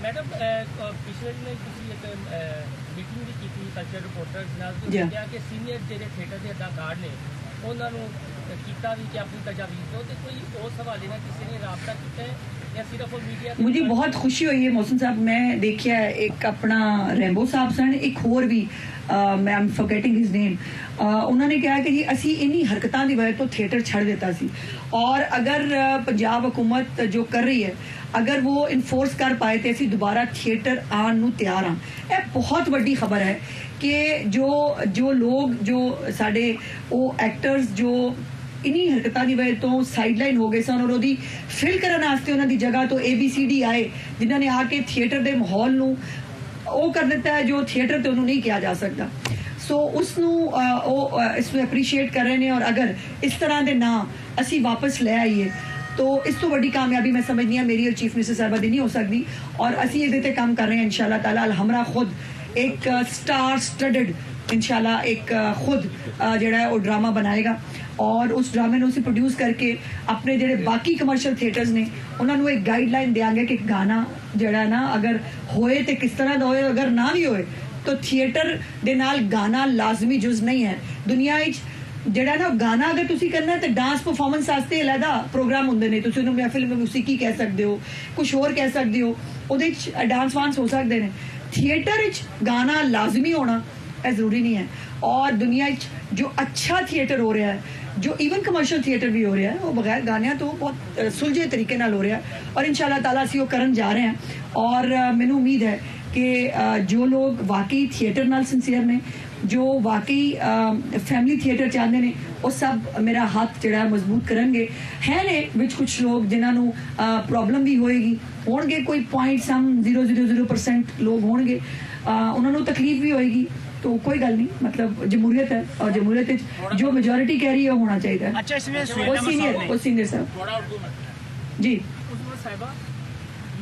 Madam پچھلے دن کسی ایک میٹنگ بھی کی کلچر رپورٹرز نال کیا کہ سینئر جڑے تھیٹر کے اداکار نے انہوں نے کیتا بھی کہ اپنی تجاویز دو تو کوئی اس حوالے نال کسی نے رابطہ کیتا ہے یا صرف میڈیا؟ مجھے بہت خوشی ہوئی ہے محسن صاحب, میں دیکھیا ایک اپنا ریمبو صاحب سن, ایک اور بھی میں ایم فارگیٹنگ ہز نیم, انہوں نے کہا کہ جی اسی انہی حرکتاں دی وجہ تو تھیٹر چھڑ دیتا سی, اور اگر پنجاب حکومت جو کر رہی ہے اگر وہ انفورس کر پائے تو اسی دوبارہ تھیٹر آن نو تیار ہاں. یہ بہت بڑی خبر ہے کہ جو لوگ جو ساڈے وہ ایکٹرز جو انہی حرکتاں دی وجہ تو سائڈ لائن ہو گئے سن, اور وہی فل کرنے واسطے انہوں دی جگہ تو ABCD آئے جنہوں نے آ کے تھیٹر دے ماحول نو وہ کر دیتا ہے جو تھیٹر تے انہوں نہیں کیا جا سکتا. سو اس میں اپریشیٹ کر رہے ہیں, اور اگر اس طرح دے نا اسی واپس لے آئیے تو اس تو بڑی کامیابی میں سمجھنی ہے میری اور چیف منسٹر صاحبہ دی نہیں ہو سکتی, اور اسی یہ تے کام کر رہے ہیں انشاءاللہ تعالی. الحمرہ خود ایک سٹار سٹڈڈ انشاءاللہ ایک خود جڑا ہے وہ ڈرامہ بنائے گا, اور اس ڈرامے نے اسے پروڈیوس کر کے اپنے جڑے باقی کمرشل تھیٹرز نے انہوں نے ایک گائیڈ لائن دیا گے کہ گانا جڑا ہے نا اگر ہوئے تو کس طرح دا ہوئے, اگر نہ بھی ہوئے تو تھیٹر دے نال گانا لازمی جز نہیں ہے. دنیا جڑا نا گانا اگر تسی کرنا ہے تو ڈانس پرفارمنس واسطے علیحدہ پروگرام ہوندے نے, تسی انہوں محفل میں موسیقی کہہ سکتے ہو, کچھ اور کہہ سکتے ہو, اودے ڈانس وانس ہو سکتے ہیں. تھیٹر گانا لازمی ہونا ضروری نہیں ہے, اور دنیا جو اچھا تھیٹر ہو رہا ہے, جو ایون کمرشل تھیٹر بھی ہو رہا ہے, وہ بغیر گانیاں تو بہت سلجھے طریقے نال ہو رہا ہے, اور انشاءاللہ تعالیٰ اسی وہ کرن جا رہے ہیں. اور مینوں امید ہے کہ جو لوگ واقعی تھیٹر نال سنسیئر نے, جو واقعی فیملی تھیٹر چاہتے ہیں, وہ سب میرا ہاتھ جڑا مضبوط کرن گے. ہے نے وچ کچھ لوگ جنہوں پرابلم بھی ہوئے گی, ہون گے کوئی 0.000% لوگ ہون گے, انہوں نے تکلیف بھی ہوئے گی, تو کوئی گل نہیں, مطلب جمہوریت ہے, اور جمہوریت جو میجورٹی کہہ رہی ہے وہ ہونا چاہیے. اچھا اس میں وہ سینئر صاحب جی صاحبہ,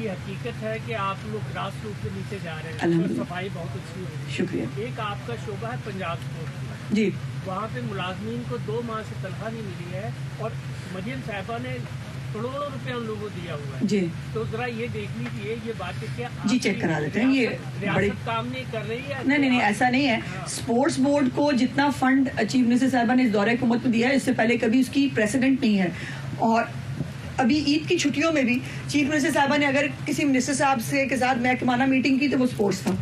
یہ حقیقت ہے کہ آپ لوگ گراس روٹ کے نیچے جا رہے ہیں, صفائی بہت اچھی ہے, شکریہ. ایک آپ کا شعبہ ہے پنجاب اسپورٹس جی, وہاں پہ ملازمین کو 2 ماہ سے تنخواہ نہیں ملی ہے, اور مریم صاحبہ نے کروڑوں روپے ان لوگوں کو دیا ہوا ہے. جی, تو ذرا یہ دیکھ لیجیے یہ بات ہے کیا جی چیک کرا دیتے ہیں. یہ بڑے کام نہیں کر رہی ہے. نہیں ایسا نہیں ہے. اسپورٹس بورڈ کو جتنا فنڈ چیف منسٹر صاحبہ نے اس دورہ حکومت میں دیا ہے, اس سے پہلے کبھی اس کی پریسیڈنٹ نہیں ہے. اور ابھی عید کی چھٹیوں میں بھی چیف منسٹر صاحبہ نے اگر کسی منسٹر صاحب سے کے ساتھ محکمانہ میٹنگ کی تو وہ اسپورٹس تھا.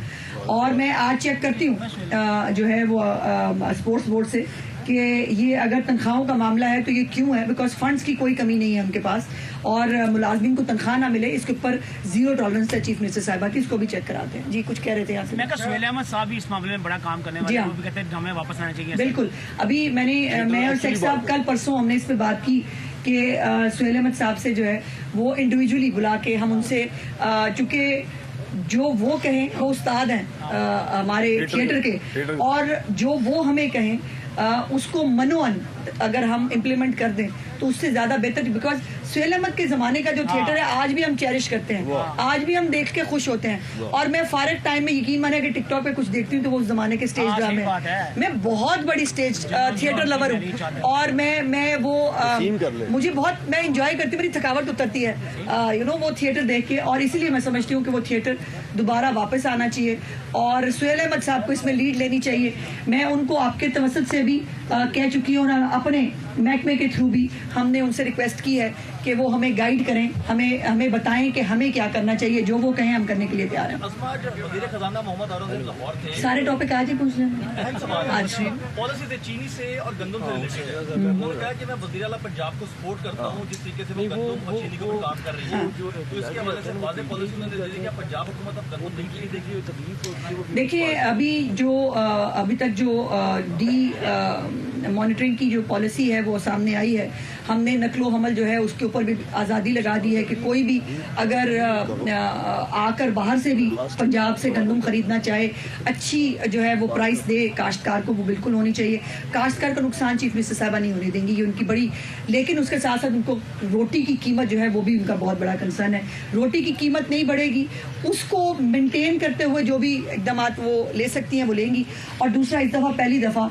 اور میں آج چیک کرتی ہوں جو ہے وہ اسپورٹس بورڈ سے کہ یہ اگر تنخواہوں کا معاملہ ہے تو یہ کیوں ہے, بیکاز فنڈز کی کوئی کمی نہیں ہے ان کے پاس, اور ملازمین کو تنخواہ نہ ملے اس کے اوپر 0 ٹالرنس ہے چیف منسٹر صاحبہ کی. اس کو بھی چیک کراتے ہیں. جی کچھ کہہ رہے تھے یہاں سے. میں کہا سہیل احمد صاحب بھی اس معاملے میں بڑا کام کرنے والے ہیں, وہ بھی کہتے ہیں ہمیں واپس آنا چاہیے. بالکل, ابھی میں اور شیخ صاحب کل پرسوں ہم نے اس پہ بات کی کہ سہیل احمد صاحب سے جو ہے وہ انڈیویجولی بلا کے ہم ان سے, چونکہ جو وہ کہیں وہ استاد ہیں ہمارے تھیٹر کے, اور جو وہ ہمیں کہیں اس کو منوان اگر ہم امپلیمنٹ کر دیں تو اس سے زیادہ بہتر, بیکاز سہیل احمد کے زمانے کا جو تھیٹر ہے آج بھی ہم چیریش کرتے ہیں, آج بھی ہم دیکھ کے خوش ہوتے ہیں. اور میں فارغ ٹائم میں یقین مانے کہ ٹک ٹاک پہ کچھ دیکھتی ہوں تو وہ اس زمانے کے اسٹیج ڈرامے, میں بہت بڑی اسٹیج تھیٹر لور ہوں, اور میں وہ مجھے بہت میں انجوائے کرتی ہوں, میری تھکاوٹ اترتی ہے وہ تھیٹر دیکھ کے, اور اسی لیے میں سمجھتی ہوں کہ وہ تھیٹر دوبارہ واپس آنا چاہیے, اور سہیل احمد صاحب کو اس میں لیڈ لینی چاہیے. میں ان کو آپ کے توسط سے بھی کہہ چکی ہوں, اور اپنے محکمے کے تھرو بھی ہم نے ان سے ریکویسٹ کی ہے کہ وہ ہمیں گائیڈ کریں, ہمیں بتائیں کہ ہمیں کیا کرنا چاہیے, جو وہ کہیں ہم کرنے کے لیے تیار ہیں. وزیر خزانہ محمد عارض لاہور تھے, سارے ٹاپک آج ہی پوچھ لیں. آج پالیسی تھے چینی سے اور گندم سے ریلیٹڈ, انہوں نے کہا کہ میں وزیر اعلیٰ پنجاب کو سپورٹ کرتا ہوں جس طریقے سے وہ گندم اور چینی کے اوپر کام کر رہی ہے, تو اس کے حوالے سے واضح پالیسی میں دے دی کہ پنجاب حکومت اب گندم نہیں کی. دیکھیے ابھی تک جو مانیٹرنگ کی جو پالیسی ہے وہ سامنے آئی ہے, ہم نے نقل و حمل جو ہے اس کے اوپر بھی آزادی لگا دی ہے کہ کوئی بھی اگر آ کر باہر سے بھی پنجاب سے گندم خریدنا چاہے, اچھی جو ہے وہ پرائس دے کاشتکار کو, وہ بالکل ہونی چاہیے. کاشتکار کا نقصان چیف منسٹر صاحبہ نہیں ہونے دیں گی, یہ ان کی بڑی, لیکن اس کے ساتھ ساتھ ان کو روٹی کی قیمت جو ہے وہ بھی ان کا بہت بڑا کنسرن ہے. روٹی کی قیمت نہیں بڑھے گی, اس کو مینٹین کرتے ہوئے جو بھی اقدامات وہ لے سکتی ہیں وہ لیں گی. اور دوسرا, اس دفعہ پہلی دفعہ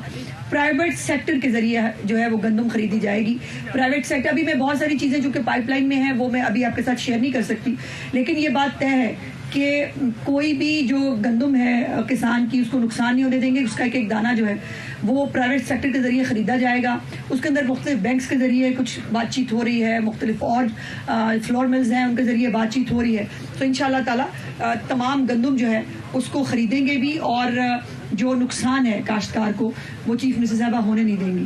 پرائیویٹ سیکٹر کے ذریعے جو ہے وہ گندم خریدی جائے گی. پرائیویٹ سیکٹر, ابھی میں بہت ساری چیزیں جو کہ پائپ لائن میں ہیں وہ میں ابھی آپ کے ساتھ شیئر نہیں کر سکتی, لیکن یہ بات طے ہے کہ کوئی بھی جو گندم ہے کسان کی اس کو نقصان نہیں ہونے دیں گے. اس کا ایک دانہ جو ہے وہ پرائیویٹ سیکٹر کے ذریعے خریدا جائے گا. اس کے اندر مختلف بینکس کے ذریعے کچھ بات چیت ہو رہی ہے, مختلف اور فلور ملز ہیں ان کے ذریعے بات چیت ہو رہی ہے. تو انشاءاللہ تعالی تمام گندم جو ہے اس کو خریدیں گے بھی, اور جو نقصان ہے کاشتکار کو وہ چیف منسٹر صاحبہ ہونے نہیں دیں گی.